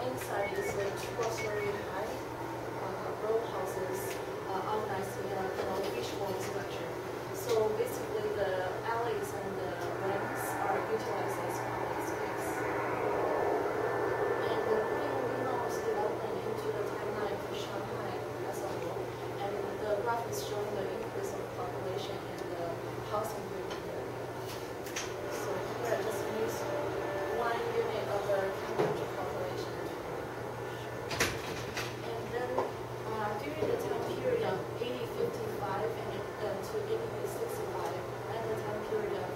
inside is a two-story high row houses organized in a fishbowl structure. So basically, the alleys and the lanes are utilized as public space. And putting Lino's development into the timeline for Shanghai as a whole, and the graph is showing the increase of population and the housing group area. So here, just use 1 unit of the Cambridge population. And then during the time period of 1855 and to 1865, and the time period of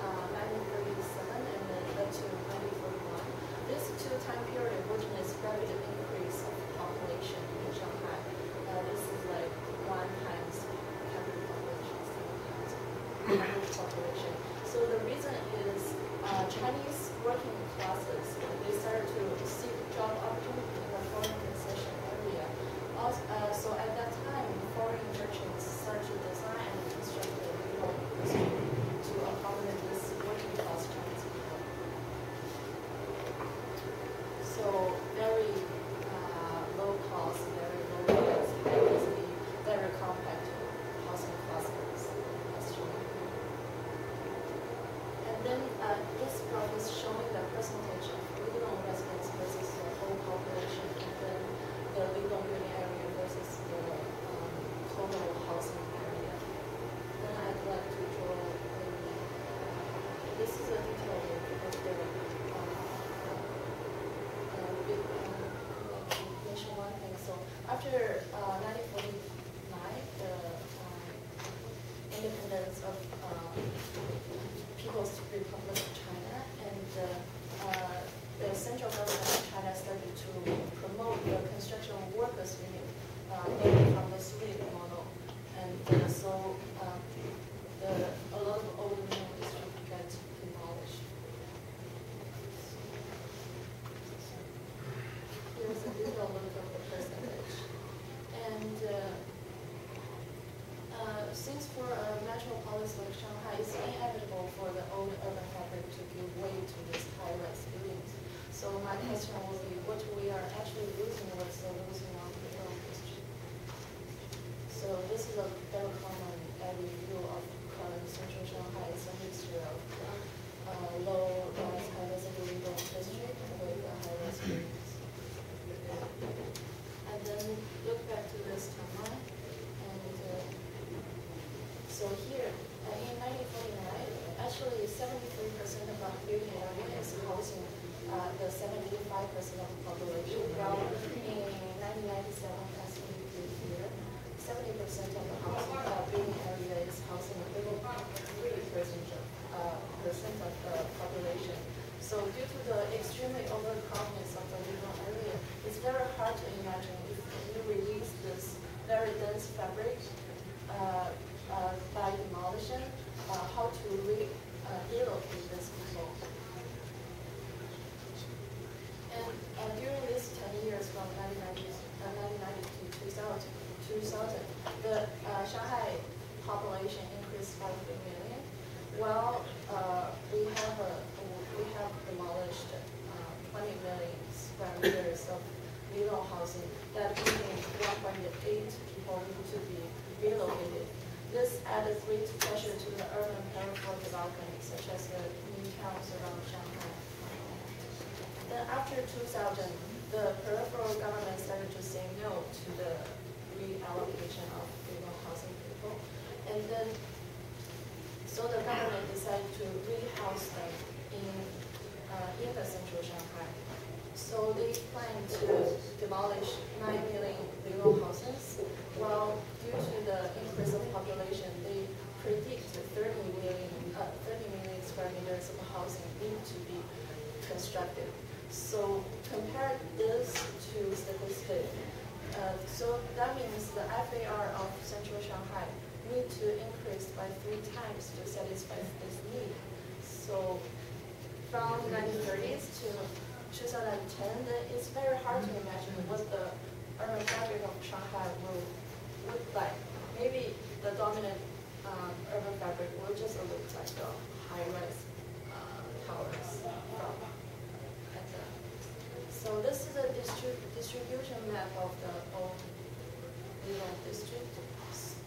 1937 and then to 1941, these two time periods witnessed rapid increase of population in Shanghai. This is like 1 times Cambridge population, 7 times Cambridge population. So the reason is Chinese working classes, they started to seek job opportunity in the foreign concession area. Also, so at that time, foreign merchants started to design and construct the legal industry to accommodate this working class Chinese people. So very low cost, very low rents, high density, very compact housing clusters. And then this graph is showing the percentage of legal residents versus the whole population, and then the legal building area versus the total housing area. Then I'd like to draw this is a detail of the mention one thing. So after 1949, the independence of People's Republic of China, and the central government of China started to promote the construction workers union mainly from the Soviet model, and so a lot of old mill districts got demolished. Here's a little look of the percentage, and since for a metropolis like Shanghai, it's inevitable for the old urban fabric to give way to these high-rise buildings. So my question will be, what we are actually losing, what's the losing on the middle district? So this is a very common view of current central Shanghai. It's a mixture of low-rise, high-density middle district with high-rise buildings. And then look back to this timeline. So here, in 1949, actually 73% of our building area is housing the 75% of the population. While in 1997, as we did here, 70% of the housing building area is housing 3% of the population. So due to the extremely overcrowdedness of the living area, it's very hard to imagine if you release this very dense fabric by demolition, how to relocate these people. And during these 10 years, from 1990 to 2000, the Shanghai population increased by 3 million. Well, we have demolished 20 million square meters of legal housing. That means 1.8 people need to be relocated. This added great pressure to the urban peripheral development, such as the new towns around Shanghai. Then after 2000, the peripheral government started to say no to the reallocation of legal housing people. And then, so the government decided to rehouse them in the central Shanghai. So they plan to demolish 9 million legal houses, while due to the increase of population, they predict 30 million square meters of housing need to be constructed. So compare this to statistics. So that means the FAR of central Shanghai need to increase by 3 times to satisfy this need. So from 1930s to 2010, it's very hard to imagine what the urban fabric of Shanghai will look like. Maybe the dominant urban fabric will just look like the high-rise towers from at the So this is a distribution map of the old Lilong district.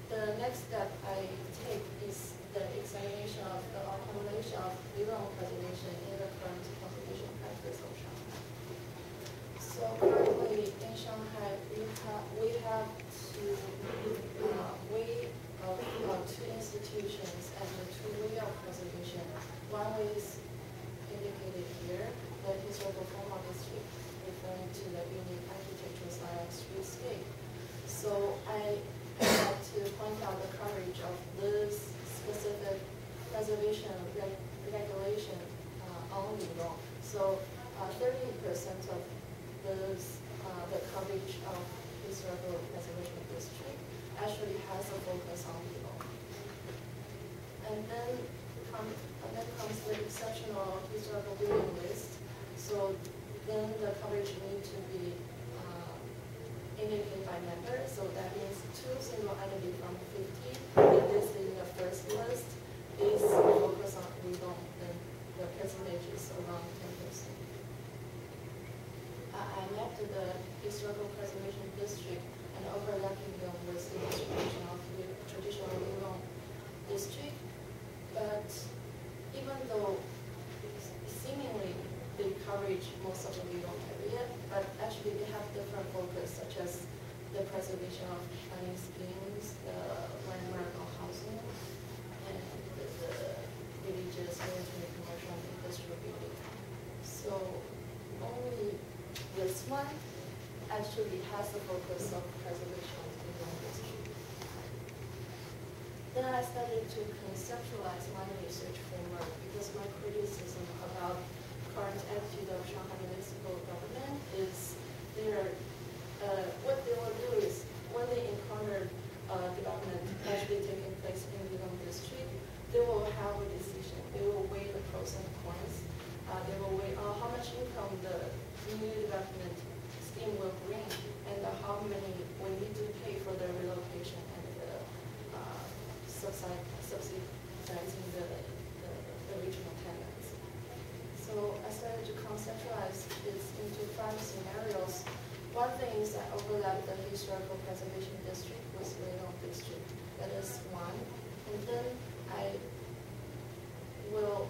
The next step I take is the examination of the accumulation of Lilong preservation in the current conservation practice of Shanghai. So currently in Shanghai, we have two two institutions and the two way of preservation. One way is indicated here, the historical formal district, referring to the unique architectural style of streetscape. So I like to point out the coverage of this specific preservation regulation on Lilong. So 30% of the coverage of historical preservation district actually has a focus on Lilong. And then comes the exceptional historical building list. So then the coverage needs to be indicated by member. So that means 2 single entity from 50 that is in the first list is focused on Lilong, then the percentage is around 10%. I mapped the historical preservation district and overlapping them with the distribution of the traditional Lilong district. But even though seemingly they coverage most of the Lilong area, but actually they have different focus, such as the preservation of planning schemes, the landmark of housing, and the religious, military, commercial, and industrial building. So only this one actually has the focus of preservation of the Lilong district. Then I started to conceptualize my research framework because my criticism about current attitude of Shanghai municipal government is what they will do is when they encounter development actually taking place in the Lilong district, they will have a decision. They will weigh the pros and cons. They will weigh how much income the new development scheme will bring and how many we need to pay for the relocation and the subsidizing the regional tenants. So I started to conceptualize this into 5 scenarios. One thing is I overlap the historical preservation district with Lilong district. That is one. And then I will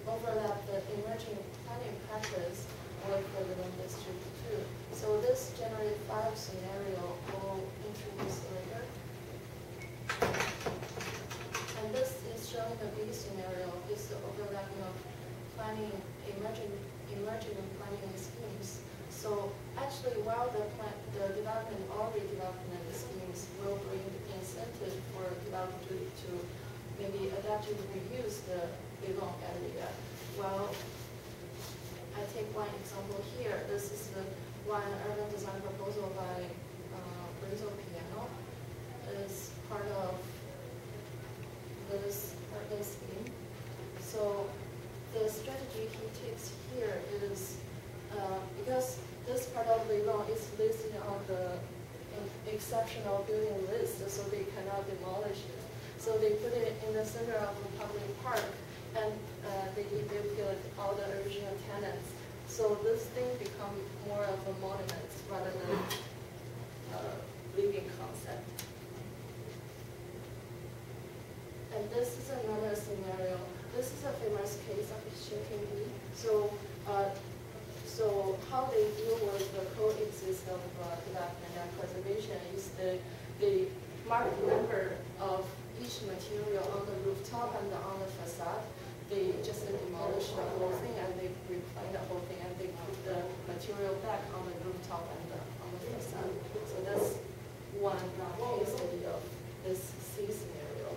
overlap the emerging planning practice with the Lilong district too. So this generated 5 scenarios we'll introduce later. And this is showing the B scenario is the overlapping of planning emerging planning schemes. So actually, while the development already development schemes will bring incentive for developers to maybe adaptively reuse the Lilong area. Well, I take one example here. This is the one urban design proposal by Rizzo Piano. It's part of this scheme. So the strategy he takes here is because this part of Lilong is listed on the exceptional building list, so they cannot demolish it. So they put it in the center of the public park, and they evacuate all the original tenants. So this thing becomes more of a monument rather than living concept. And this is another scenario. This is a famous case of Xinping. So how they deal with the coexist of development and preservation is they mark the number of each material on the rooftop and on the facade. They just demolish the whole thing and they reclaim the whole thing and they put the material back on the rooftop and on the facade. So that's one case study of this C scenario.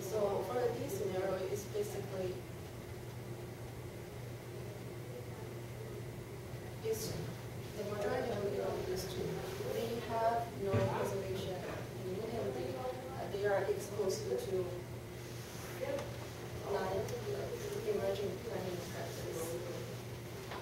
So for the D scenario, it's basically the majority of the district, they have no preservation immediately. They are exposed to non-emerging planning practice.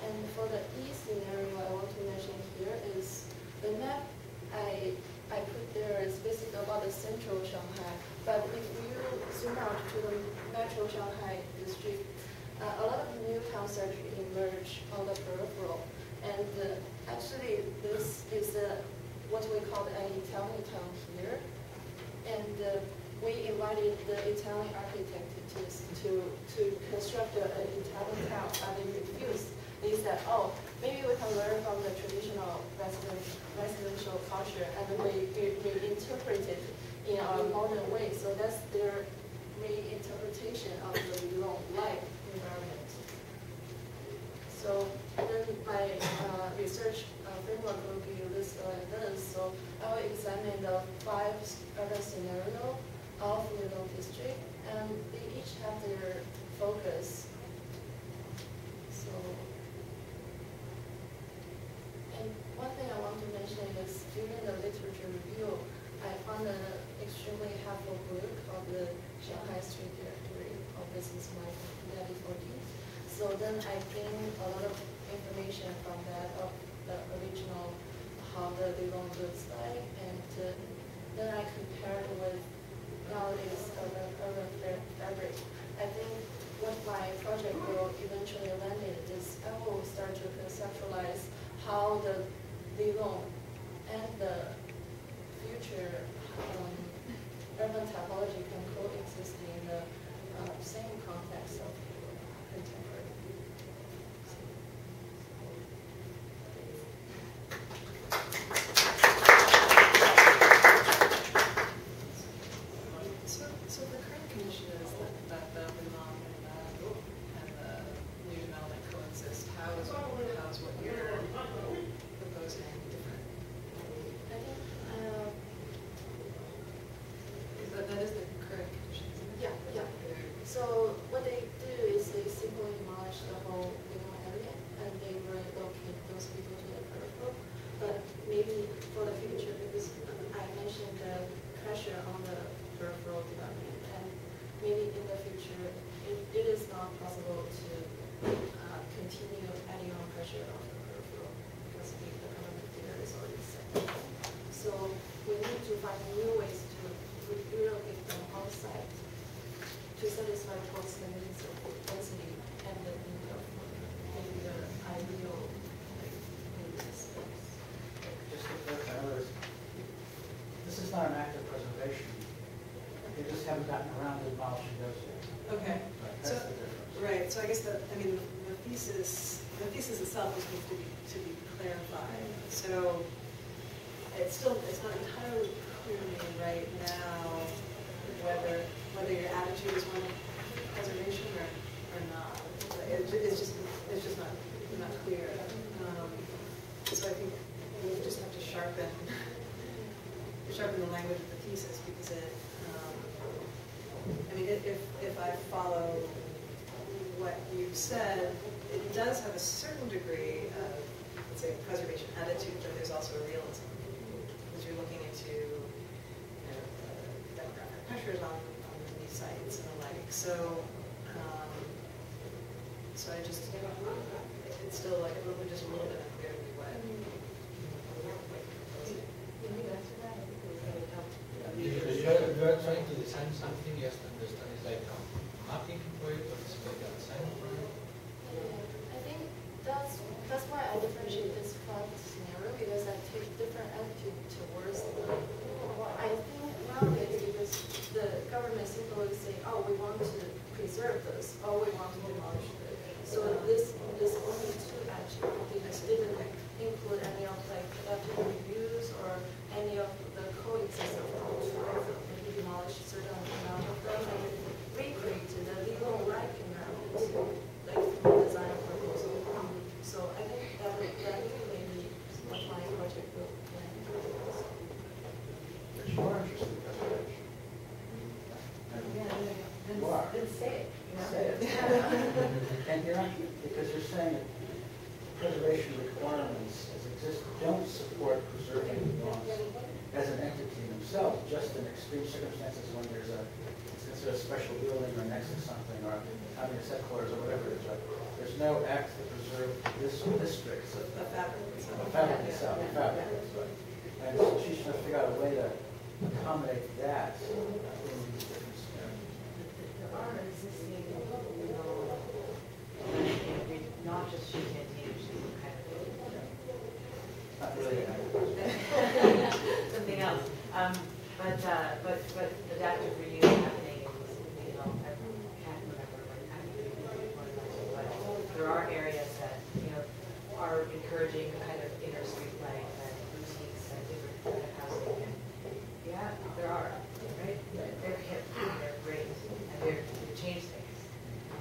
And for the E scenario, I want to mention here is the map I put there is basically about the central Shanghai. But if you zoom out to the metro Shanghai district, a lot of new concepts emerge on the peripheral. And actually, this is what we call an Italian town here. And we invited the Italian architect to construct an Italian town, and they refused. They said, oh, maybe we can learn from the traditional residential culture, and we interpret it in our modern way. So that's their reinterpretation of the life environment. So then my research framework will be listed like this. So I will examine the 5 urban scenarios of Lidong district, and they each have their focus. So, and one thing I want to mention is during the literature review, I found an extremely helpful book called the Shanghai Street Directory. This is my daddy 40. So then I gained a lot of information from that of the original, how the Lidong looks like, and then I compared with nowadays urban fabric. I think what my project will eventually land in is I will start to conceptualize how the Lidong and the future urban typology can coexist in the same context of contemporary. So the current condition is that the Lidong and the new development coexist. How is what you're proposing different? I think that is the current condition, isn't it? yeah. So what they do is they simply demolish the whole Lidong area and they relocate those people to the peripheral. But maybe for the future, because I mentioned the pressure on the peripheral development, and maybe in the future it is not possible to continue adding on pressure on the peripheral because the government there is already set. So we need to find new ways to relocate them outside to satisfy both the needs of density and the need of maybe the ideal space. Just to clarify, in other words, this is not an act of preservation. They just haven't gotten around to demolishing those yet. Okay. Right, that's the difference. Right. So I guess the thesis itself is going to be clarified. So it's not entirely clear to me right now whether your attitude is one of preservation or not. It's just not clear. So I think we just have to sharpen the language of the thesis, because it. I mean, if I follow what you've said, it does have a certain degree of, let's say, preservation attitude, but there's also a realism, because you're looking into demographic pressures on these sites and the like. So I just, it's still like just a little bit unclear to me what. You are trying to design something, just to understand, it's like a mapping for it, or it's like a design for it? I think that's why I differentiate this from the scenario, because I take different attitude towards the. I think nowadays, because the government simply say, oh, we want to preserve this, or we want to demolish it. So this is only 2 attitudes. They didn't include any of like adaptive reviews or any of the coexistence of maybe demolish a certain amount of them and recreate the legal right environment, like through design proposal. So I think that maybe what my project will plan. But you are interested in preservation. And you are. Then say it. Say it. And you're not, because you're saying that preservation requirements as exist don't support preserving laws as an entity themselves, just in extreme circumstances when there's it's considered a special building or next to something, or communist headquarters or whatever it is. Right? There's no act to preserve this district. So The fabric itself. the fabric itself, the fabric. Right? And so she should have figured out a way to accommodate that in these different scenarios. There are existing not just Shinkanti, which is kind of Not really. something else. But adaptive reuse happening in this, you know, I can't remember what kind of but there are areas that, you know, are encouraging kind of inner street life and boutiques and different kind of housing. And yeah, there are, right? They're hip, and they're great, and they change things.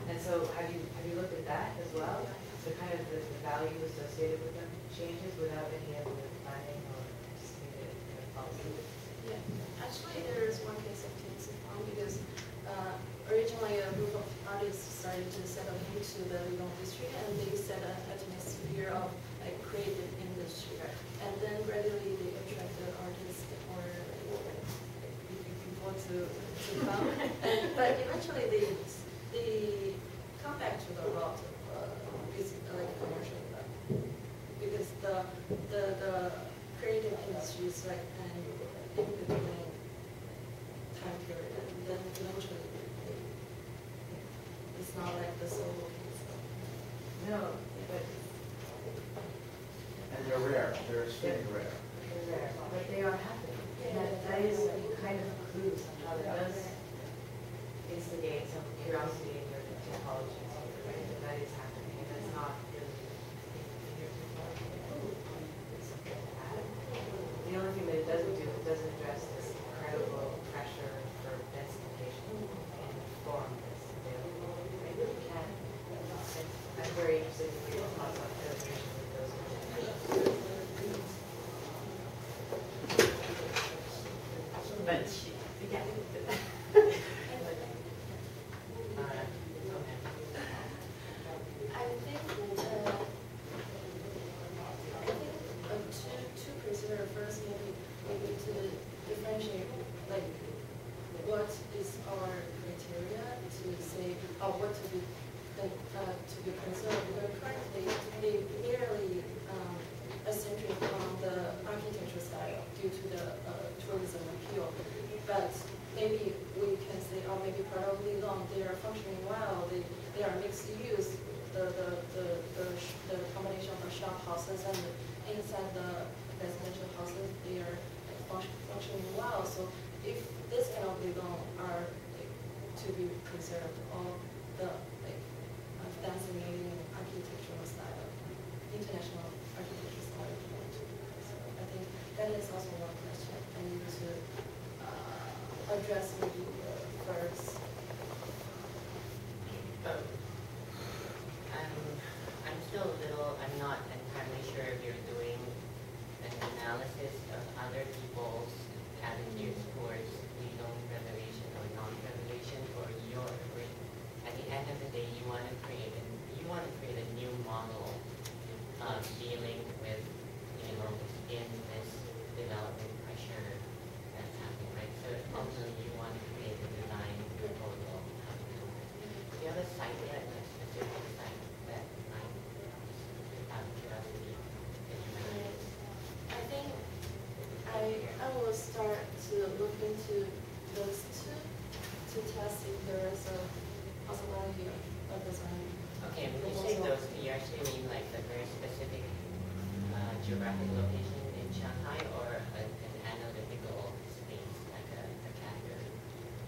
And so have you looked at that as well? The kind of the value associated with them changes without any of the planning or just needed kind of policy? Yeah, actually there is one case of Thesis because originally a group of artists started to settle into the Lidong district and they set an atmosphere of like creative industry. And then gradually they attracted artists or people to come. But eventually they come back to the route of like commercial because the creative industry is like an in between time period and then eventually it's not like the solo case. No, but And they're rare, they're extremely rare. they're there, but they are happening. And that is kind of a clue somehow that does instigate some curiosity in your technology, right? That is happening, and that's not really in your technology. It's something to add. The only thing that it doesn't do, it doesn't address this incredible pressure for densification in the form that's available. Right? You can. I'm very interested in your thoughts on illustration with those. But yeah. I think to preserve first maybe to differentiate like what is our criteria to say what to be preserved. Because currently they merely eccentric on the architecture style due to the tourism appeal. But maybe we can say, maybe part of Lidong, they are functioning well. They are mixed use. The combination of the shop houses and inside the residential houses, they are functioning well. So if this kind of Lidong are to be preserved, all the fascinating architectural style, international architecture style. So I think that is also one question I need to address maybe first. I'm still a little, I'm not entirely sure if you're doing an analysis of other people's attitudes towards Lidong revelation or non-revelation, or at the end of the day, you want to create a new model of dealing with, in this development pressure that's happening, right? So ultimately, you want to create a design proposal. Do you have a site yet, a specific site that out of curiosity that you might use? I think I will start to look into those two to test if there is a possibility of design. Okay, when you say those, do you actually mean like the very specific geographic location in Shanghai, or an analytical space like a calendar?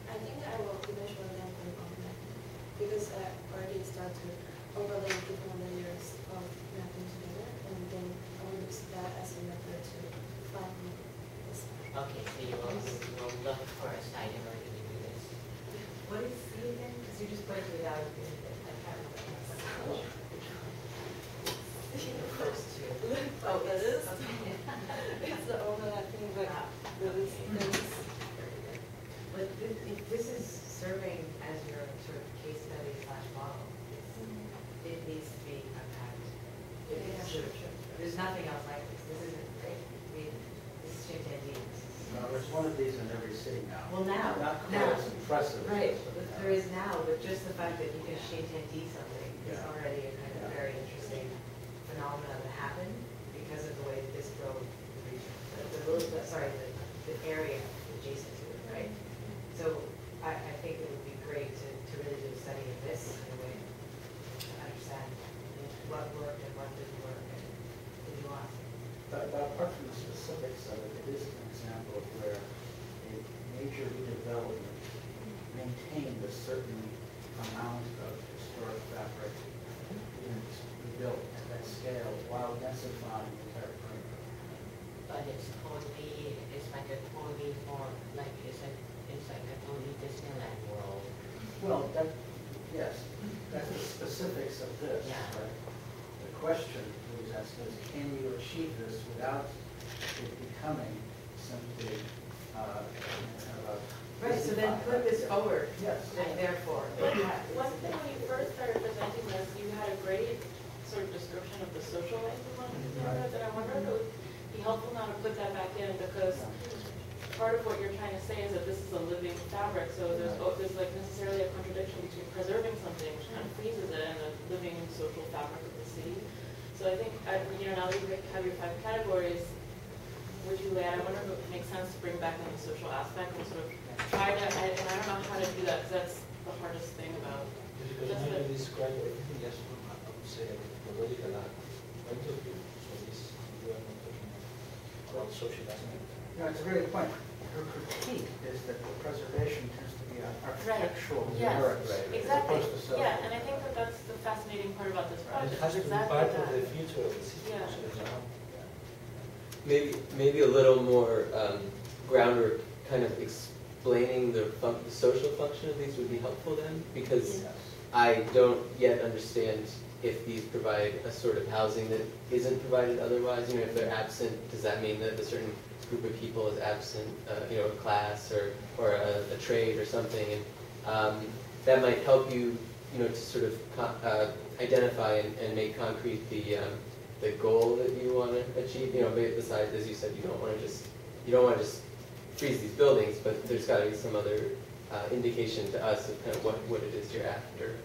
I think I will eventually then put on that because I already started to overlay different layers of mapping together, and then I will use that as a method to find this. Okay, so you will look for a site in order to do this. What is C again? Because you just pointed it out. I can't remember. The first two. Oh, that is? Okay. It's the overlapping, but those things. But if this is serving as your sort of case study / model, it needs to be unpacked. There's nothing else like this. This isn't great. I mean, this is Shinkanti. No, there's one of these in every city now. Well, now. Not Now. quite as impressive. Right. There is now, but just the fact that you can Shinkanti something is Yeah. already a kind of very interesting phenomenon that happened because of the way this drove the region. The area adjacent to it, right? So I think it would be great to really do a study of this in a way to understand what worked and what didn't work, and the nuance. But apart from the specifics of it, it is an example of where a major redevelopment maintained a certain amount of historic fabric and rebuilt at that scale while densifying the entire perimeter. But it's like a totally more, like, it's like a totally Disneyland world. Well, yes, that's the specifics of this. Yeah. But the question was asked is, can you achieve this without it becoming simply kind of a... Right, so then put this forward. Yes. And therefore. One thing when you first started presenting this, you had a great sort of description of the social component that I wonder if it would be helpful now to put that back in, because part of what you're trying to say is that this is a living fabric, so there's like necessarily a contradiction between preserving something, which kind of freezes it, and the living social fabric of the city. So I think, now that you have your 5 categories, would you I wonder if it would make sense to bring back in the social aspect and sort of try to, and I don't know how to do that, because that's the hardest thing about Because just when the, you describe everything just from, I would say, a methodological point of view, so this, you are not talking about social aspect. No, it's a really point. Her critique is that the preservation tends to be on architectural Yes, merits exactly. as opposed to social. Yeah, and I think that that's the fascinating part about this And project. it has to be exactly part that. of the future of the city. Yeah. So, you know, Maybe a little more groundwork, kind of explaining the social function of these would be helpful then, because Yes. I don't yet understand if these provide a sort of housing that isn't provided otherwise. If they're absent, does that mean that a certain group of people is absent, a class or a trade or something? And that might help you, to sort of identify and make concrete the goal that you want to achieve. Besides, as you said, you don't want to just freeze these buildings, but there's got to be some other indication to us of kind of what it is you're after.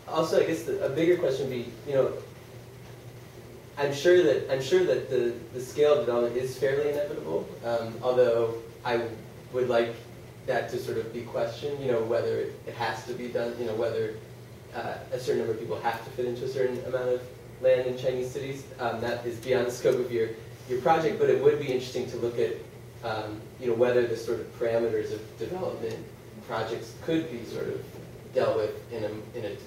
Also, I guess a bigger question would be, I'm sure that the scale of development is fairly inevitable. Although I would like that to sort of be questioned. Whether it has to be done. Whether a certain number of people have to fit into a certain amount of land in Chinese cities. That is beyond the scope of your project, but it would be interesting to look at whether the sort of parameters of development projects could be sort of dealt with in a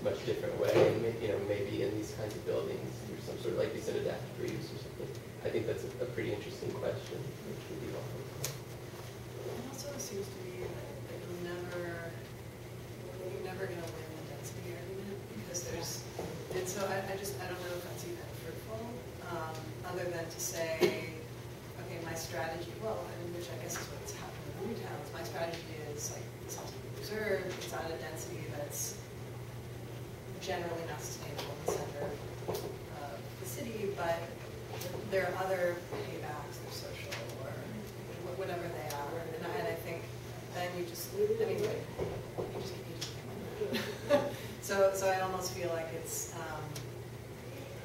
much different way, and maybe in these kinds of buildings through some sort of, like you said, adaptive reuse or something. I think that's a pretty interesting question, which would be helpful. It also seems to me that you're never going to win the density argument, because and so I don't know if that's even fruitful, other than to say, okay, my strategy, which I guess is what's happening in new towns, my strategy is like, this has to be preserved, it's at a density that's generally not sustainable in the center of the city, but there are other paybacks, they're social, or whatever they are, and I think then you just can't win. So I almost feel like it's,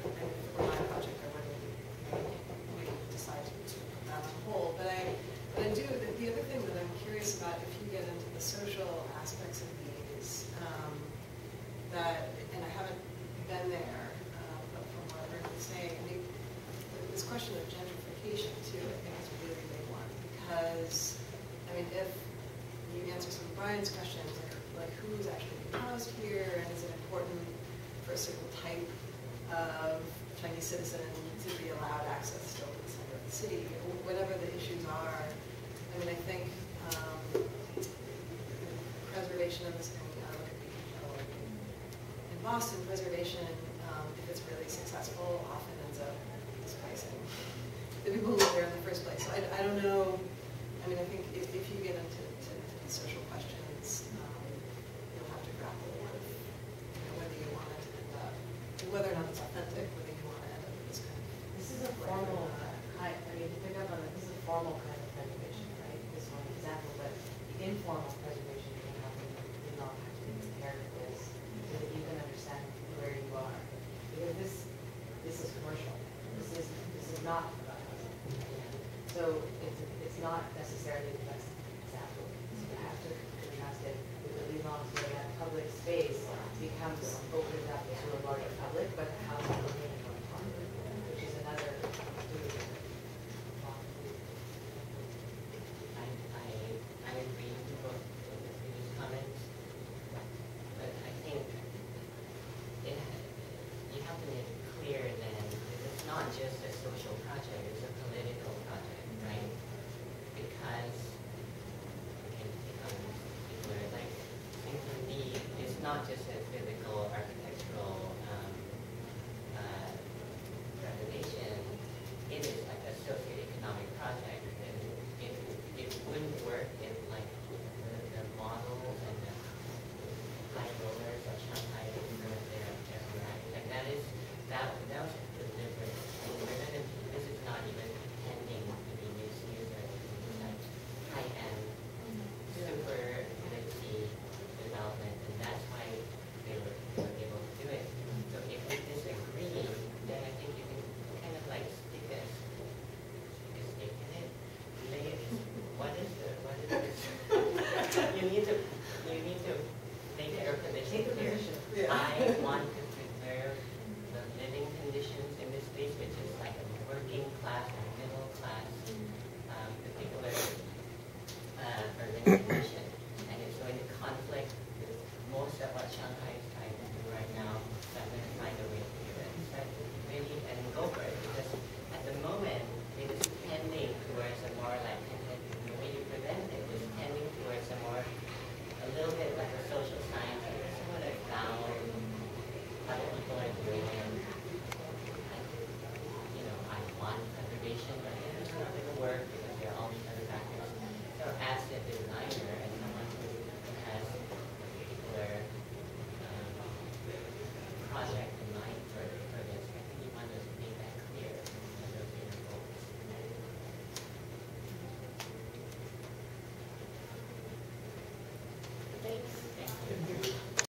and for my project, I wouldn't decide to put that on hold, but I do, the other thing that I'm curious about, if you get into the social aspects of these, and I haven't been there, but from what I've heard you saying, this question of gentrification too, I think is a really big one, because, if you answer some of Brian's questions, like who's actually being housed here, and is it important for a certain type of Chinese citizen to be allowed access still to the center of the city, whatever the issues are. I think preservation of this, in Boston, preservation, if it's really successful, often ends up displacing the people who live there in the first place. So I don't know. I think if you get into the social questions, you'll have to grapple with whether you want it to end up, whether or not it's authentic, whether you want to end up with this kind of. This is a formal kind. To pick up on it, this is a formal kind of preservation, right? This one example, but the informal preservation can happen. You don't have to be prepared for this, so that you can understand where you are. Because this is commercial. This is not about housing. So it's not necessarily the best example. So you have to contrast it with the belongs where that public space becomes opened up to a larger public, but the house is remaining on top, which is another I agree with both of the previous comments, but I think you have to make it clear that it's not just a social project, it's a political project, right? Because like thinking it's not just a physical architectural renovation, it is like a socioeconomic project, and it wouldn't work if like the models and the high rollers of Shanghai like that was deliberate. This is not even pretending to be mixed-use or like high-end, super glitzy development, and that's why they were able to do it. So if we disagree, then I think you can kind of like stick a stake in it. Lay it. What is this? you need to make your position clear. Yeah. I want to preserve the living conditions in this space, which is like a working class or middle class particular urban condition. And it's going to conflict with most of what Shanghai is trying to do right now. So I'm going to find a way to do it. But really, and go for it, because at the moment, it is tending towards a more like, the way you present it is tending towards a little bit like a social science, like somewhat like down, other people are doing it. I want preservation, but it's not going to work because there are all these other factors. So as a designer and someone who has a particular project